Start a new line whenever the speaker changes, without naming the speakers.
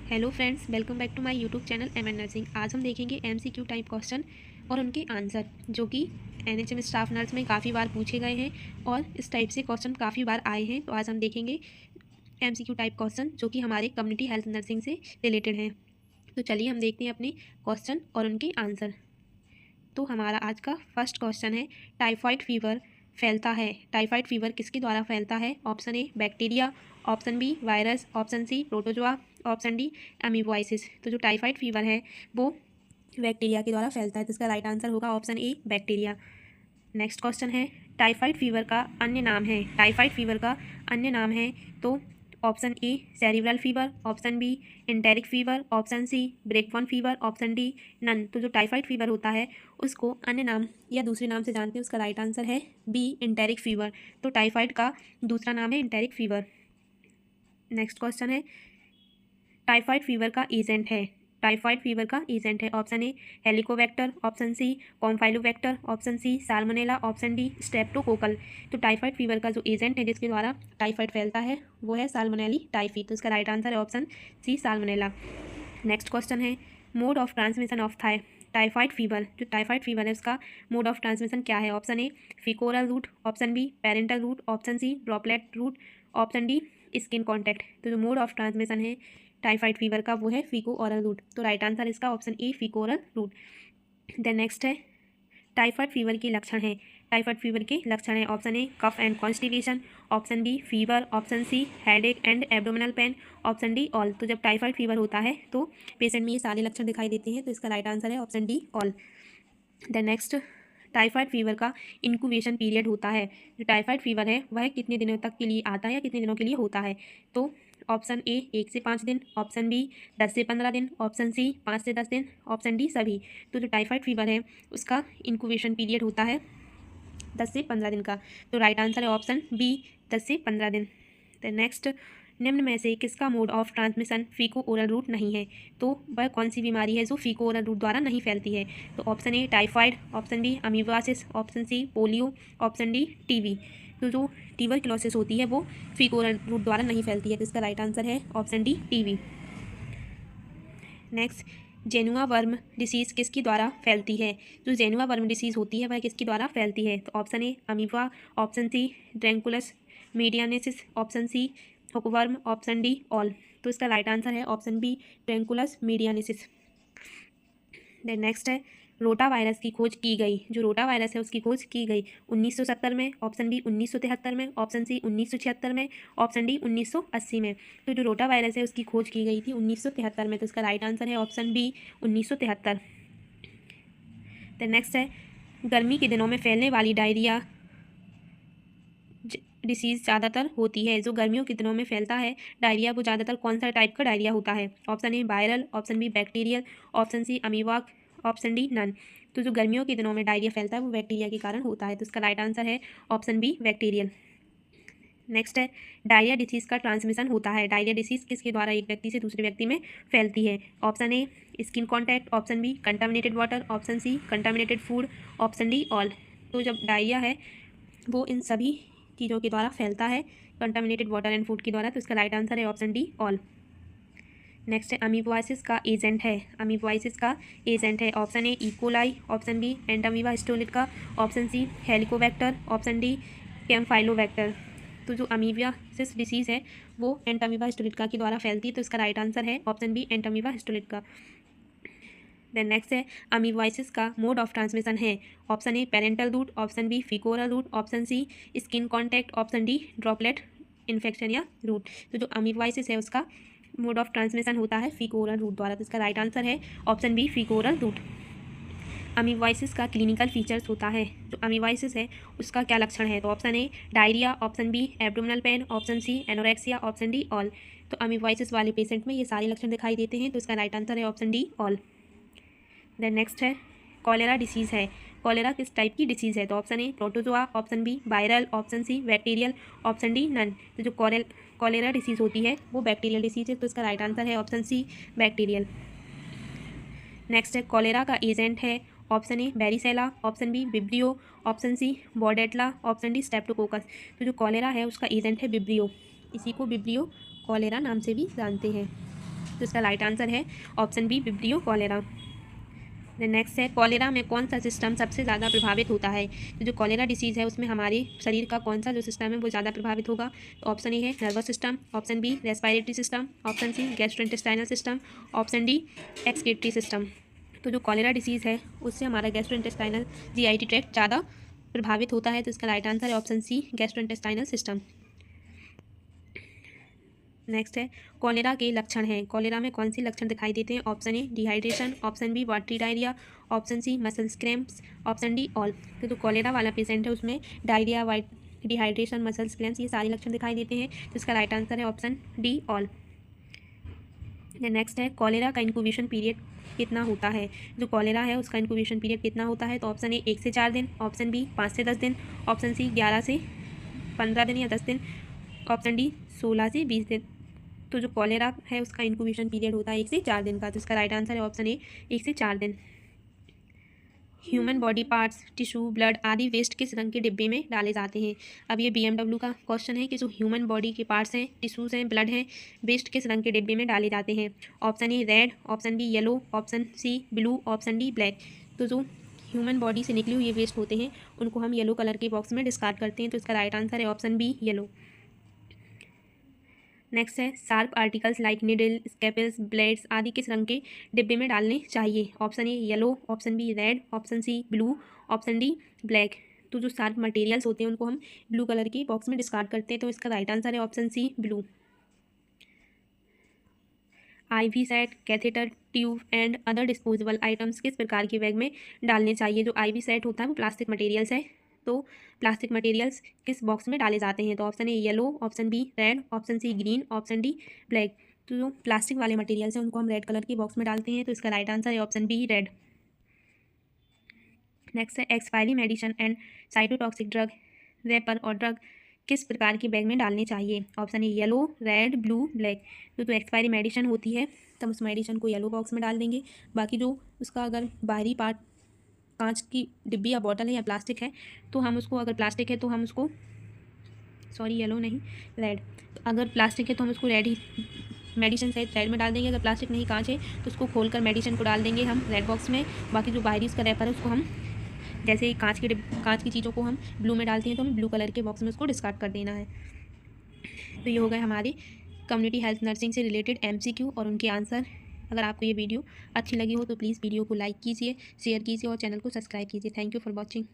Hello friends, welcome back to my YouTube channel M N nursing. आज हम देखेंगे MCQ type question और उनके आंसर, जो कि एनएचएम स्टाफ नर्स में काफ़ी बार पूछे गए हैं और इस टाइप से क्वेश्चन काफ़ी बार आए हैं। तो आज हम देखेंगे एमसीक्यू टाइप क्वेश्चन जो कि हमारे कम्युनिटी हेल्थ नर्सिंग से रिलेटेड हैं। तो चलिए हम देखते हैं अपने क्वेश्चन और उनके आंसर। तो हमारा आज का फर्स्ट क्वेश्चन है, टाइफाइड फीवर फैलता है। टाइफाइड फीवर किसके द्वारा फैलता है? Option A bacteria, option B virus, option C protozoa, option D amoebiasis. तो जो टाइफाइड फीवर है वो बैक्टीरिया के द्वारा फैलता है, तो इसका राइट आंसर होगा option A bacteria. Next question है, टाइफाइड फीवर का अन्य नाम है। टाइफाइड फीवर का अन्य नाम है तो option A cerebral fever, option B enteric fever, option C breakbone fever, option D none. तो जो टाइफाइड फीवर होता है उसको अन्य नाम या दूसरे नाम से जानते हैं, उसका राइट आंसर है बी इंटेरिक फीवर। तो टाइफाइड का दूसरा नाम है इंटेरिक फीवर। नेक्स्ट क्वेश्चन है, टाइफाइड फीवर का एजेंट है। टाइफाइड फीवर का एजेंट है, option A Helicobacter, option C Campylobacter, option C Salmonella, option D streptococcal. तो टाइफाइड फीवर का जो एजेंट है जिसके द्वारा टाइफाइड फैलता है वो है साल्मोनेली टाइफी। तो इसका राइट आंसर है option C Salmonella. Next question है, mode of transmission of typhoid fever. जो टाइफाइड फीवर है उसका मोड ऑफ ट्रांसमिशन क्या है? Option A faecal oral route, option B parenteral route, option C droplet route, option D skin contact. तो जो mode of transmission है typhoid fever का वो है फीको ओरल रूट। तो राइट आंसर इसका option A faeco oral route. Then next है, typhoid fever के लक्षण है। टाइफाइड फीवर के लक्षण है, option A cough and constipation, option B fever, option C headache and abdominal pain, option D all. तो जब टाइफाइड फीवर होता है तो पेशेंट में ये सारे लक्षण दिखाई देते हैं, तो इसका राइट आंसर है option D all. Then next, typhoid fever का इंक्यूबेशन पीरियड होता है। जो टाइफाइड फीवर है वह कितने दिनों तक के लिए आता है या कितने दिनों के लिए होता है? तो ऑप्शन ए 1 से 5 दिन, ऑप्शन बी 10 से 15 दिन, ऑप्शन सी 5 से 10 दिन, ऑप्शन डी सभी। तो जो टाइफाइड फीवर है उसका इंक्यूबेशन पीरियड होता है 10 से 15 दिन का। तो राइट आंसर है ऑप्शन बी 10 से 15 दिन। तो नेक्स्ट, निम्न में से किसका mode of transmission faeco oral route नहीं है? तो वह कौन सी बीमारी है जो फीको ओरल रूट द्वारा नहीं फैलती है? तो option A typhoid, option B amoebiasis, option C polio, option D TB. तो जो ट्यूबरक्लोसिस होती है वो फीको ओरल रूट द्वारा नहीं फैलती है, तो इसका राइट आंसर है option D TB. Next, guinea worm disease किसके द्वारा फैलती है? जो जेनुआ वर्म डिसीज़ होती है वह किसके द्वारा फैलती है? तो option A amoeba, option C Dracunculus medinensis, option C hookworm, option D all. तो इसका राइट आंसर है option B Dracunculus medinensis. Then next है, रोटा वायरस की खोज की गई। जो रोटा वायरस है उसकी खोज की गई 1970 में, ऑप्शन बी 1973 में, ऑप्शन सी 1976 में, ऑप्शन डी 1980 में। तो जो रोटा वायरस है उसकी खोज की गई थी 1973 में, तो इसका राइट आंसर है ऑप्शन बी 1973। देन नेक्स्ट है, गर्मी के दिनों में फैलने वाली डायरिया डिसीज़ ज़्यादातर होती है। जो गर्मियों के दिनों में फैलता है डायरिया, वो ज़्यादातर कौन सा टाइप का डायरिया होता है? Option A viral, option B bacterial, option C amoeba, option D none. तो जो गर्मियों के दिनों में डायरिया फैलता है वो बैक्टीरिया के कारण होता है, तो इसका राइट आंसर है ऑप्शन बी बैक्टीरियल। नेक्स्ट है, डायरिया डिसीज़ का ट्रांसमिशन होता है। डायरिया डिसीज़ किसके द्वारा एक व्यक्ति से दूसरे व्यक्ति में फैलती है? Option A skin contact, option B contaminated water, option C contaminated food, option D all. तो जब डायरिया है वो इन सभी चीज़ों के द्वारा फैलता है, कंटामिनेटेड वाटर एंड फूड के द्वारा, तो इसका राइट आंसर है ऑप्शन डी ऑल। नेक्स्ट है, अमीबोआइसिस का एजेंट है। अमीबोआइसिस का एजेंट है, option A E coli, option B Entamoeba histolytica, option C Helicobacter, option D Campylobacter. तो जो अमीबियासिस डिसीज़ है वो एंटामीबा हिस्टोलिका के द्वारा फैलती है, तो इसका राइट आंसर है option B Entamoeba histolytica. Then next है, अमीबोआइसिस का मोड ऑफ ट्रांसमिशन है। Option A parenteral route, option B faecal oral route, option C skin contact, option D droplet infection या रूट। तो जो अमीबोआइसिस है उसका मोड ऑफ ट्रांसमिशन होता है फिकोरल रूट द्वारा, तो इसका राइट आंसर है ऑप्शन बी फिकोरल रूट। अमीबोआइसिस का क्लिनिकल फीचर्स होता है। जो अमीबोआइसिस है उसका क्या लक्षण है? तो option A diarrhoea, option B abdominal pain, option C anorexia, option D all. तो अमीबोआइसिस वाले पेशेंट में ये सारे लक्षण दिखाई देते हैं, तो इसका राइट आंसर है option D all. Then next है, कॉलेरा डिसीज़ है। कॉलेरा किस टाइप की डिसीज़ है? तो option A protozoa, option B viral, option C bacterial, option D none. तो जो कॉलेरा डिसीज़ होती है वो बैक्टीरियल डिसीज़ है, तो इसका राइट आंसर है ऑप्शन सी बैक्टीरियल। नेक्स्ट है, कॉलेरा का एजेंट है, option A varicella, option B vibrio, option C Bordetella, option D streptococcus. तो जो कॉलेरा है उसका एजेंट है विब्रियो, इसी को विब्रियो कॉलेरा नाम से भी जानते हैं। तो इसका राइट आंसर है option B Vibrio cholerae. Next है कॉलेरा में कौन सा सिस्टम सबसे ज़्यादा प्रभावित होता है। तो जो कॉलेरा डिसीज़ है उसमें हमारे शरीर का कौन सा जो सिस्टम है वो ज़्यादा प्रभावित होगा। तो ऑप्शन ए है nervous system, option B respiratory system, option C gastrointestinal system, option D excretory system. तो जो कॉलेरा डिसीज़ है उससे हमारा गैस्ट्रोइंटेस्टाइनल जीआईटी ट्रैक्ट ज़्यादा प्रभावित होता है। तो इसका राइट आंसर है option C gastrointestinal system. Next है कॉलेरा के लक्षण हैं। कॉलेरा में कौन सी लक्षण दिखाई देते हैं। Option A dehydration, option B watery diarrhoea, option C muscles cramps, option D all. तो जो कॉलेरा वाला पेशेंट है उसमें डायरिया, डिहाइड्रेशन, मसल्स क्रैम्प्स ये सारे लक्षण दिखाई देते हैं। तो इसका राइट आंसर है ऑप्शन डी ऑल। नेक्स्ट है कॉलेरा का इंक्यूबेशन पीरियड कितना होता है। जो कॉलेरा है उसका इंक्यूबेशन पीरियड कितना होता है। तो ऑप्शन ए 1 से 4 दिन, ऑप्शन बी 5 से 10 दिन, ऑप्शन सी 11 से 15 दिन या 10 दिन, ऑप्शन डी 16 से 20 दिन। तो जो कॉलेरा है उसका इंक्यूबेशन पीरियड होता है 1 से 4 दिन का। तो इसका राइट आंसर है ऑप्शन ए 1 से 4 दिन। Human body parts, tissue, blood आदि वेस्ट किस रंग के डिब्बे में डाले जाते हैं। अब ये BMW का क्वेश्चन है कि जो ह्यूमन बॉडी के पार्ट्स हैं, टिश्यूज़ हैं, ब्लड हैं, वेस्ट किस रंग के डिब्बे में डाले जाते हैं। Option A red, option B yellow, option C blue, option D black. तो जो ह्यूमन बॉडी से निकले हुए वेस्ट होते हैं उनको हम येलो कलर के बॉक्स में डिस्कार्ड करते हैं। तो इसका राइट आंसर है ऑप्शन बी येलो। नेक्स्ट है sharp articles like needle, scalpels, blades आदि किस रंग के डिब्बे में डालने चाहिए। Option A yellow, option B red, option C blue, option D black. तो जो शार्प मटेरियल्स होते हैं उनको हम ब्लू कलर के बॉक्स में डिस्कार्ड करते हैं। तो इसका राइट आंसर है option C blue. IV set, catheter, tube and other disposable items किस प्रकार के बैग में डालने चाहिए। जो IV सेट होता है वो प्लास्टिक मटेरियल्स है। तो प्लास्टिक मटेरियल्स किस बॉक्स में डाले जाते हैं। तो option A yellow, option B red, option C green, option D black. तो जो प्लास्टिक वाले मटेरियल्स हैं उनको हम रेड कलर के बॉक्स में डालते हैं। तो इसका राइट आंसर है ऑप्शन बी रेड। नेक्स्ट है expiry medicine and cytotoxic drug, vapour और ड्रग किस प्रकार के बैग में डालने चाहिए। Option A yellow, red, blue, black. तो एक्सपायरी मेडिसिन होती है तब उस मेडिसिन को येलो बॉक्स में डाल देंगे। बाकी जो उसका अगर बाहरी पार्ट कांच की डिब्बी या बॉटल है या प्लास्टिक है तो हम उसको, अगर प्लास्टिक है तो हम उसको, सॉरी येलो नहीं रेड, तो अगर प्लास्टिक है तो हम उसको रेड ही मेडिसिन सहित रेड में डाल देंगे। अगर प्लास्टिक नहीं कांच है तो उसको खोलकर मेडिसिन को डाल देंगे हम रेड बॉक्स में। बाकी जो बाहरी उसका रैपर है उसको हम, जैसे कांच की चीज़ों को हम ब्लू में डालते हैं तो हमें ब्लू कलर के बॉक्स में उसको डिस्कार्ड कर देना है। तो ये हो गए हमारे कम्युनिटी हेल्थ नर्सिंग से रिलेटेड MCQ और उनके आंसर। अगर आपको ये वीडियो अच्छी लगी हो तो प्लीज़ वीडियो को लाइक कीजिए, शेयर कीजिए और चैनल को सब्सक्राइब कीजिए। Thank you for watching.